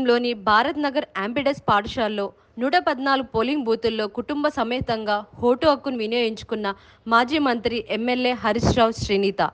నియోజకవర్గంలోని భారత్ నగర్ అంబిడస్ పాఠశాలలో 114 పోలింగ్ బూతుల్లో కుటుంబ సమేతంగా ఓటు హక్కును వినియోగించుకున్న మాజీ మంత్రి ఎమ్మెల్యే హరీష్ రావు శ్రీనిత.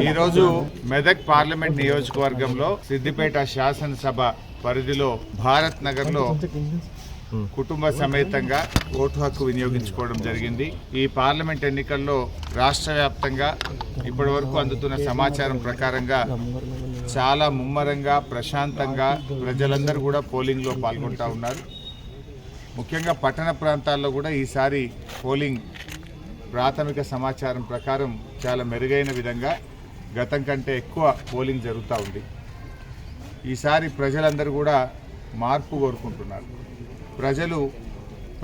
ఈరోజు మెదక్ పార్లమెంట్ నియోజకవర్గంలో సిద్దిపేట శాసనసభ పరిధిలో భారత్ నగర్లో కుటుంబ సమేతంగా ఓటు హక్కు వినియోగించుకోవడం జరిగింది. ఈ పార్లమెంట్ ఎన్నికల్లో రాష్ట్ర వ్యాప్తంగా ఇప్పటి వరకు అందుతున్న సమాచారం ప్రకారంగా చాలా ముమ్మరంగా ప్రశాంతంగా ప్రజలందరూ కూడా పోలింగ్లో పాల్గొంటూ ఉన్నారు. ముఖ్యంగా పట్టణ ప్రాంతాల్లో కూడా ఈసారి పోలింగ్ ప్రాథమిక సమాచారం ప్రకారం చాలా మెరుగైన విధంగా గతం కంటే ఎక్కువ పోలింగ్ జరుగుతూ ఉంది. ఈసారి ప్రజలందరూ కూడా మార్పు కోరుకుంటున్నారు. ప్రజలు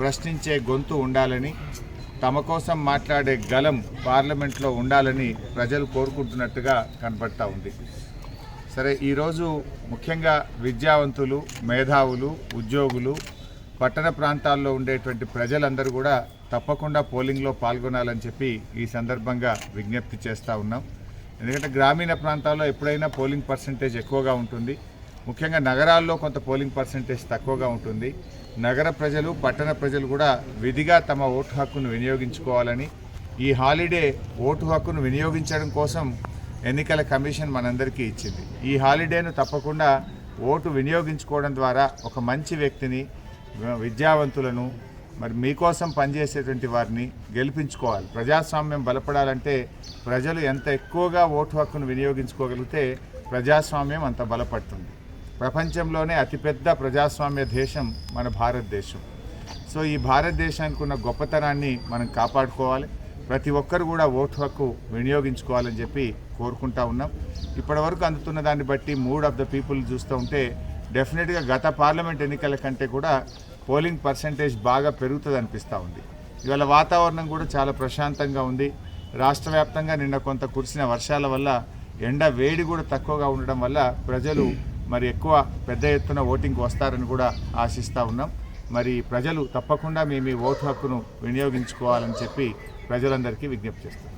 ప్రశ్నించే గొంతు ఉండాలని, తమ కోసం మాట్లాడే గలం పార్లమెంట్లో ఉండాలని ప్రజలు కోరుకుంటున్నట్టుగా కనబడతా ఉంది. సరే, ఈరోజు ముఖ్యంగా విద్యావంతులు, మేధావులు, ఉద్యోగులు, పట్టణ ప్రాంతాల్లో ఉండేటువంటి ప్రజలందరూ కూడా తప్పకుండా పోలింగ్లో పాల్గొనాలని చెప్పి ఈ సందర్భంగా విజ్ఞప్తి చేస్తూ ఉన్నాం. ఎందుకంటే గ్రామీణ ప్రాంతాల్లో ఎప్పుడైనా పోలింగ్ పర్సంటేజ్ ఎక్కువగా ఉంటుంది. ముఖ్యంగా నగరాల్లో కొంత పోలింగ్ పర్సంటేజ్ తక్కువగా ఉంటుంది. నగర ప్రజలు, పట్టణ ప్రజలు కూడా విధిగా తమ ఓటు హక్కును వినియోగించుకోవాలని, ఈ హాలిడే ఓటు హక్కును వినియోగించడం కోసం ఎన్నికల కమిషన్ మనందరికీ ఇచ్చింది. ఈ హాలిడేను తప్పకుండా ఓటు వినియోగించుకోవడం ద్వారా ఒక మంచి వ్యక్తిని, విద్యావంతులను, మరి మీకోసం పనిచేసేటువంటి వారిని గెలిపించుకోవాలి. ప్రజాస్వామ్యం బలపడాలంటే ప్రజలు ఎంత ఎక్కువగా ఓటు హక్కును వినియోగించుకోగలిగితే ప్రజాస్వామ్యం అంత బలపడుతుంది. ప్రపంచంలోనే అతిపెద్ద ప్రజాస్వామ్య దేశం మన భారతదేశం. సో ఈ భారతదేశానికి ఉన్న గొప్పతనాన్ని మనం కాపాడుకోవాలి. ప్రతి ఒక్కరు కూడా ఓటు హక్కు వినియోగించుకోవాలని చెప్పి కోరుకుంటా ఉన్నాం. ఇప్పటివరకు అందుతున్న దాన్ని బట్టి మూడ్ ఆఫ్ ద పీపుల్ చూస్తూ ఉంటే డెఫినెట్గా గత పార్లమెంట్ ఎన్నికల కంటే కూడా పోలింగ్ పర్సంటేజ్ బాగా పెరుగుతుంది అనిపిస్తూ ఉంది. ఇవాళ వాతావరణం కూడా చాలా ప్రశాంతంగా ఉంది. రాష్ట్ర వ్యాప్తంగా నిన్న కొంత కురిసిన వర్షాల వల్ల ఎండ వేడి కూడా తక్కువగా ఉండడం వల్ల ప్రజలు మరి ఎక్కువ పెద్ద ఎత్తున ఓటింగ్కి వస్తారని కూడా ఆశిస్తూ ఉన్నాం. మరి ప్రజలు తప్పకుండా మీ ఓటు హక్కును వినియోగించుకోవాలని చెప్పి ప్రజలందరికీ విజ్ఞప్తి చేస్తాం.